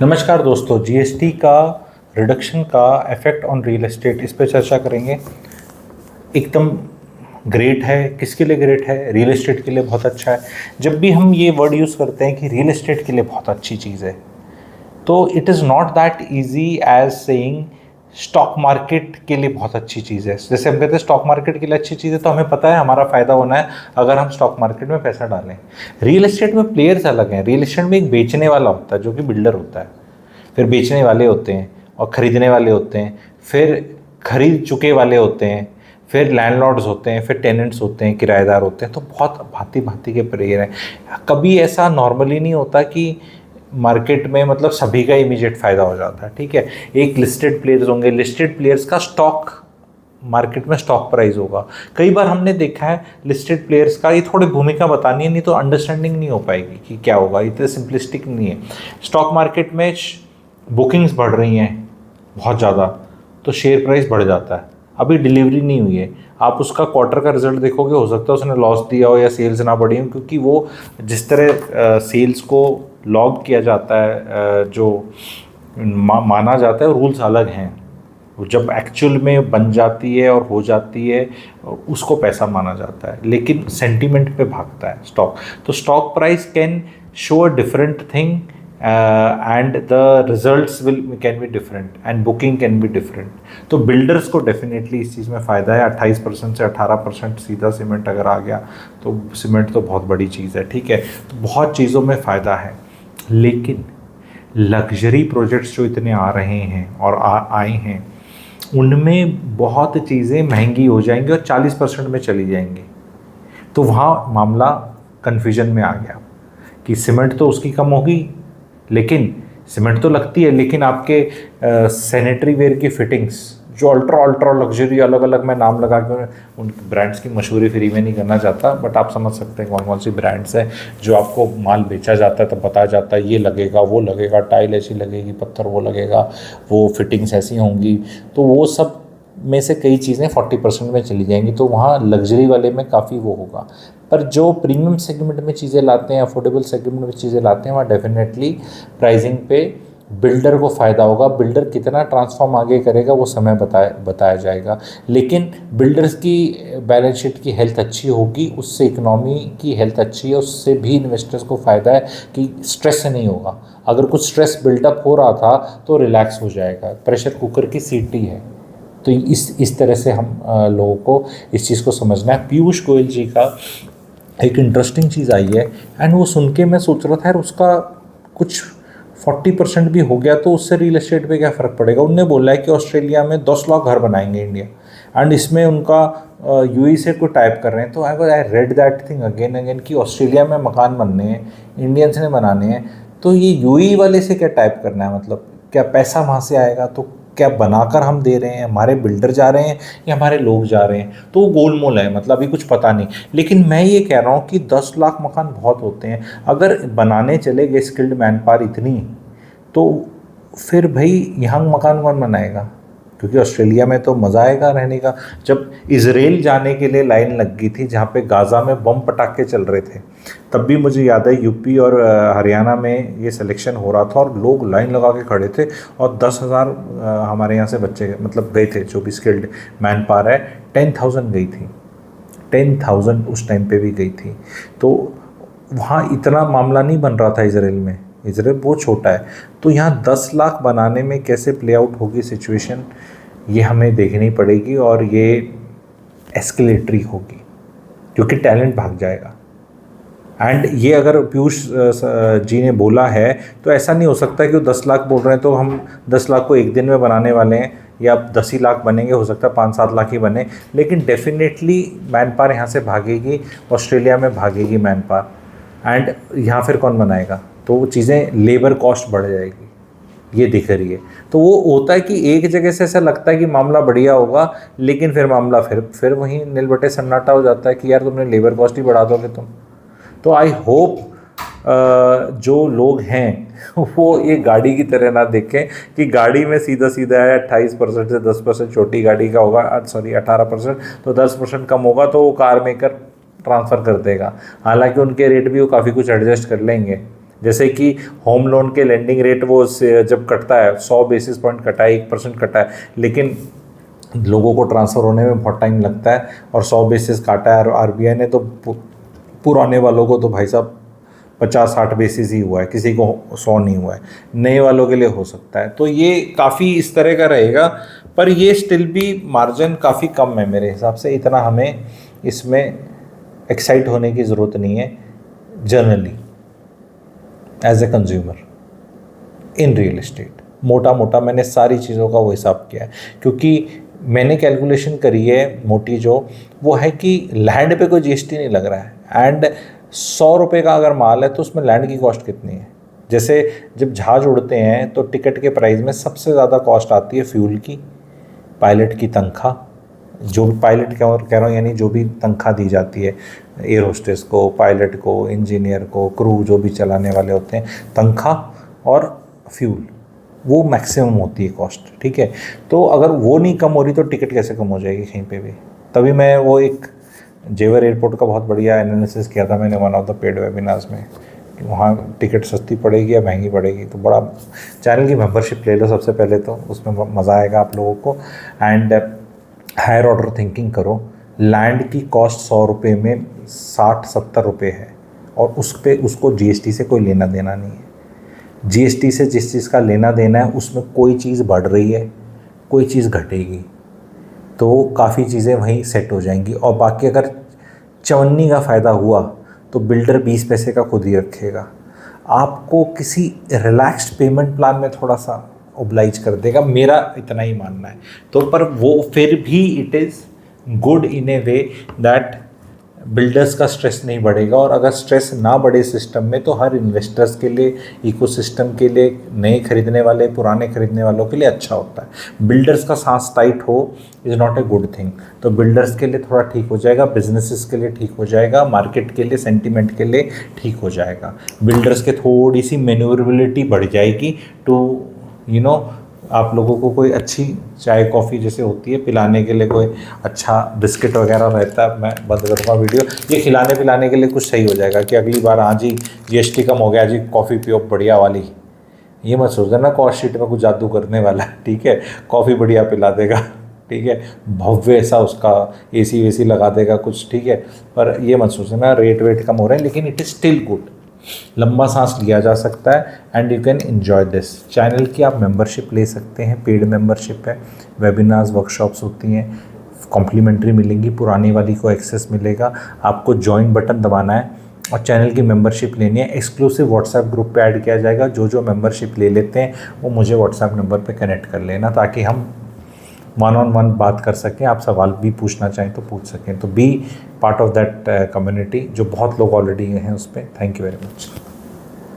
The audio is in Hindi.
नमस्कार दोस्तों, जीएसटी का रिडक्शन का इफेक्ट ऑन रियल एस्टेट, इस पे चर्चा करेंगे। एकदम ग्रेट है। किसके लिए ग्रेट है? रियल एस्टेट के लिए बहुत अच्छा है। जब भी हम ये वर्ड यूज़ करते हैं कि रियल एस्टेट के लिए बहुत अच्छी चीज़ है, तो it is not that easy as saying stock market के लिए बहुत अच्छी चीज़ है। जैसे हम कहते हैं स्टॉक मार्केट के लिए अच्छी चीज़ है, तो हमें पता है हमारा फ़ायदा होना है अगर हम स्टॉक मार्केट में पैसा डालें। रियल एस्टेट में प्लेयर्स अलग हैं। रियल एस्टेट में एक बेचने वाला होता है जो कि बिल्डर होता है, फिर बेचने वाले होते हैं और ख़रीदने वाले होते हैं, फिर खरीद चुके वाले होते हैं, फिर लैंडलॉर्ड्स होते हैं, फिर टेनेंट्स होते हैं, किराएदार होते हैं। तो बहुत भांति भांति के प्लेयर हैं। कभी ऐसा नॉर्मली नहीं होता कि मार्केट में मतलब सभी का इमीडिएट फ़ायदा हो जाता है। ठीक है, एक लिस्टेड प्लेयर्स होंगे, लिस्टेड प्लेयर्स का स्टॉक मार्केट में स्टॉक प्राइस होगा। कई बार हमने देखा है लिस्टेड प्लेयर्स का, ये थोड़ी भूमिका बतानी है, नहीं तो अंडरस्टैंडिंग नहीं हो पाएगी कि क्या होगा। इतना सिंपलिस्टिक नहीं है। स्टॉक मार्केट में बुकिंग्स बढ़ रही हैं बहुत ज़्यादा, तो शेयर प्राइस बढ़ जाता है। अभी डिलीवरी नहीं हुई है, आप उसका क्वार्टर का रिजल्ट देखोगे, हो सकता है उसने लॉस दिया हो या सेल्स ना बढ़ी हो, क्योंकि वो जिस तरह सेल्स को लॉग किया जाता है, जो माना जाता है, रूल्स अलग हैं। जब एक्चुअल में बन जाती है और हो जाती है, उसको पैसा माना जाता है, लेकिन सेंटीमेंट पे भागता है स्टॉक। तो stock price can show a different thing and the results can be different and booking can be different. तो बिल्डर्स को डेफिनेटली इस चीज़ में फ़ायदा है। 28% से 18% सीधा सीमेंट अगर आ गया तो सीमेंट तो बहुत बड़ी चीज़ है। ठीक है, तो बहुत चीज़ों में फ़ायदा है। लेकिन लग्जरी प्रोजेक्ट्स जो इतने आ रहे हैं और आए हैं, उनमें बहुत चीज़ें महंगी हो जाएंगी और 40% में चली जाएंगी। तो वहाँ मामला कन्फ्यूजन में आ गया कि सीमेंट तो उसकी कम होगी, लेकिन सीमेंट तो लगती है, लेकिन आपके सैनिटरी वेयर की फिटिंग्स जो अल्ट्रा अल्ट्रा लग्जरी, अलग अलग मैं नाम लगा के उन ब्रांड्स की मशहूरी फ्री में नहीं करना चाहता, बट आप समझ सकते हैं कौन कौन सी ब्रांड्स हैं जो आपको माल बेचा जाता है तो बताया जाता है ये लगेगा, वो लगेगा, टाइल ऐसी लगेगी, पत्थर वो लगेगा, वो फिटिंग्स ऐसी होंगी। तो वो सब में से कई चीज़ें 40% में चली जाएंगी, तो वहाँ लग्जरी वाले में काफ़ी वो होगा। पर जो प्रीमियम सेगमेंट में चीज़ें लाते हैं, अफोर्डेबल सेगमेंट में चीज़ें लाते हैं, वहाँ डेफिनेटली प्राइसिंग पे बिल्डर को फ़ायदा होगा। बिल्डर कितना ट्रांसफॉर्म आगे करेगा वो समय बताया जाएगा, लेकिन बिल्डर्स की बैलेंस शीट की हेल्थ अच्छी होगी, उससे इकोनॉमी की हेल्थ अच्छी है, उससे भी इन्वेस्टर्स को फ़ायदा है कि स्ट्रेस से नहीं होगा। अगर कुछ स्ट्रेस बिल्डअप हो रहा था तो रिलैक्स हो जाएगा। प्रेशर कुकर की सीटी है। तो इस तरह से हम लोगों को इस चीज़ को समझना है। पीयूष गोयल जी का एक इंटरेस्टिंग चीज़ आई है, एंड वो सुन के मैं सोच रहा था यार, उसका कुछ 40% भी हो गया तो उससे रियल एस्टेट पे क्या फ़र्क पड़ेगा। उनने बोला है कि ऑस्ट्रेलिया में 10 लाख घर बनाएंगे इंडिया, एंड इसमें उनका यूएई से कोई टाइप कर रहे हैं। तो I read that thing again again कि ऑस्ट्रेलिया में मकान बनने हैं, इंडियंस ने बनाने हैं, तो ये यूएई वाले से क्या टाइप करना है? मतलब क्या पैसा वहाँ से आएगा? तो क्या बनाकर हम दे रहे हैं, हमारे बिल्डर जा रहे हैं या हमारे लोग जा रहे हैं? तो वो गोलमोल है, मतलब अभी कुछ पता नहीं। लेकिन मैं ये कह रहा हूँ कि 10 लाख मकान बहुत होते हैं। अगर बनाने चले गए स्किल्ड मैन पावर इतनी, तो फिर भाई यहाँ मकान कौन बनाएगा? क्योंकि ऑस्ट्रेलिया में तो मज़ा आएगा रहने का। जब इजराइल जाने के लिए लाइन लग गई थी, जहाँ पे गाज़ा में बम पटाखे चल रहे थे, तब भी मुझे याद है यूपी और हरियाणा में ये सिलेक्शन हो रहा था और लोग लाइन लगा के खड़े थे, और 10,000 हमारे यहाँ से बच्चे मतलब गए थे, जो भी स्किल्ड मैन पावर है। 10,000 गई थी, 10,000 उस टाइम पे भी गई थी। तो वहाँ इतना मामला नहीं बन रहा था इजराइल में। इजराइल बहुत छोटा है। तो यहाँ 10 लाख बनाने में कैसे प्ले आउट होगी सिचुएशन, ये हमें देखनी पड़ेगी, और ये एस्केलेटरी होगी क्योंकि टैलेंट भाग जाएगा। एंड ये अगर पीयूष जी ने बोला है तो ऐसा नहीं हो सकता कि वो 10 लाख बोल रहे हैं तो हम 10 लाख को एक दिन में बनाने वाले हैं, या 10 ही लाख बनेंगे, हो सकता है 5-7 लाख ही बने। लेकिन डेफिनेटली मैन पावर यहाँ से भागेगी, ऑस्ट्रेलिया में भागेगी मैन पावर, एंड यहाँ फिर कौन बनाएगा? तो वो चीज़ें लेबर कॉस्ट बढ़ जाएगी, ये दिख रही है। तो वो होता है कि एक जगह से ऐसा लगता है कि मामला बढ़िया होगा, लेकिन फिर मामला फिर वहीं नील बटे सन्नाटा हो जाता है कि यार तुमने लेबर कॉस्ट ही बढ़ा दोगे तुम। तो आई होप जो लोग हैं वो ये गाड़ी की तरह ना देखें कि गाड़ी में सीधा सीधा है 28% से 10% छोटी गाड़ी का होगा, सॉरी 18%, तो 10% कम होगा तो वो कार मेकर ट्रांसफ़र कर देगा। हालांकि उनके रेट भी वो काफ़ी कुछ एडजस्ट कर लेंगे, जैसे कि होम लोन के लेंडिंग रेट वो जब कटता है 100 बेसिस पॉइंट कटा है, 1% कटा है, लेकिन लोगों को ट्रांसफ़र होने में बहुत टाइम लगता है और 100 बेसिस काटा है। और आरबीआई ने तो पुराने वालों को तो भाई साहब 50-60 बेसिस ही हुआ है, किसी को 100 नहीं हुआ है, नए वालों के लिए हो सकता है। तो ये काफ़ी इस तरह का रहेगा, पर ये स्टिल भी मार्जिन काफ़ी कम है मेरे हिसाब से, इतना हमें इसमें एक्साइट होने की ज़रूरत नहीं है generally as a consumer in real estate. मोटा मोटा मैंने सारी चीज़ों का वो हिसाब किया है, क्योंकि मैंने कैलकुलेशन करी है मोटी जो, वो है कि लैंड पे कोई जीएसटी नहीं लग रहा है, एंड 100 रुपये का अगर माल है तो उसमें लैंड की कॉस्ट कितनी है। जैसे जब जहाज़ उड़ते हैं तो टिकट के प्राइस में सबसे ज़्यादा कॉस्ट आती है फ्यूल की, पायलट की तनख्वाह, जो भी पायलट कह रहा हूँ यानी जो भी तनख्वाह दी जाती है एयर होस्टेस को, पायलट को, इंजीनियर को, क्रू जो भी चलाने वाले होते हैं, तनख्वाह और फ्यूल, वो मैक्सिमम होती है कॉस्ट, ठीक है। तो अगर वो नहीं कम हो रही तो टिकट कैसे कम हो जाएगी कहीं पे भी। तभी मैं वो एक जेवर एयरपोर्ट का बहुत बढ़िया एनालिसिस किया था मैंने one of the paid webinars में, कि वहाँ टिकट सस्ती पड़ेगी या महंगी पड़ेगी। तो बड़ा चैनल की मेंबरशिप ले लो सबसे पहले, तो उसमें मज़ा आएगा आप लोगों को। एंड हायर ऑर्डर थिंकिंग करो। लैंड की कॉस्ट 100 रुपये में 60-70 रुपये है, और उस पर उसको जीएसटी से कोई लेना देना नहीं है। जीएसटी से जिस चीज़ का लेना देना है उसमें कोई चीज़ बढ़ रही है, कोई चीज़ घटेगी, तो काफ़ी चीज़ें वहीं सेट हो जाएंगी। और बाकी अगर चवन्नी का फ़ायदा हुआ तो बिल्डर 20 पैसे का खुद ही रखेगा, आपको किसी रिलैक्स्ड पेमेंट प्लान में थोड़ा सा ओब्लाइज कर देगा, मेरा इतना ही मानना है। तो पर वो फिर भी it is good in A way that builders का स्ट्रेस नहीं बढ़ेगा। और अगर स्ट्रेस ना बढ़े सिस्टम में तो हर इन्वेस्टर्स के लिए, इकोसिस्टम के लिए, नए खरीदने वाले, पुराने खरीदने वालों के लिए अच्छा होता है। बिल्डर्स का सांस टाइट हो is not a good thing. तो बिल्डर्स के लिए थोड़ा ठीक हो जाएगा, बिजनेसेस के लिए ठीक हो जाएगा, मार्केट के लिए, सेंटीमेंट के लिए ठीक हो जाएगा। बिल्डर्स के थोड़ी सी मैन्यूवरेबिलिटी बढ़ जाएगी टू आप लोगों को कोई अच्छी चाय कॉफ़ी जैसे होती है पिलाने के लिए, कोई अच्छा बिस्किट वगैरह रहता है। मैं बंद करूँगा वीडियो, ये खिलाने पिलाने के लिए कुछ सही हो जाएगा कि अगली बार हाँ जी जीएसटी कम हो गया जी, कॉफ़ी पियो बढ़िया वाली। ये मत सोच देना कॉस्ट शीट में कुछ जादू करने वाला है, ठीक है। कॉफ़ी बढ़िया पिला देगा, ठीक है, भव्य ऐसा उसका एसी वेसी लगा देगा कुछ, ठीक है। पर ये मत सोचना रेट वेट कम हो रहे हैं, लेकिन इट इज़ स्टिल गुड, लंबा सांस लिया जा सकता है and you can enjoy this. Channel की आप मेंबरशिप ले सकते हैं, पेड मेंबरशिप है, वेबिनार्स वर्कशॉप्स होती हैं, कॉम्प्लीमेंट्री मिलेंगी, पुरानी वाली को एक्सेस मिलेगा। आपको ज्वाइन बटन दबाना है और चैनल की मेंबरशिप लेनी है। एक्सक्लूसिव व्हाट्सएप ग्रुप पे ऐड किया जाएगा। जो मेंबरशिप ले लेते हैं वो मुझे व्हाट्सएप नंबर पे कनेक्ट कर लेना, ताकि हम 1-on-1 बात कर सकें, आप सवाल भी पूछना चाहें तो पूछ सकें। तो be part of that community, जो बहुत लोग ऑलरेडी हैं उस पर। Thank you very much.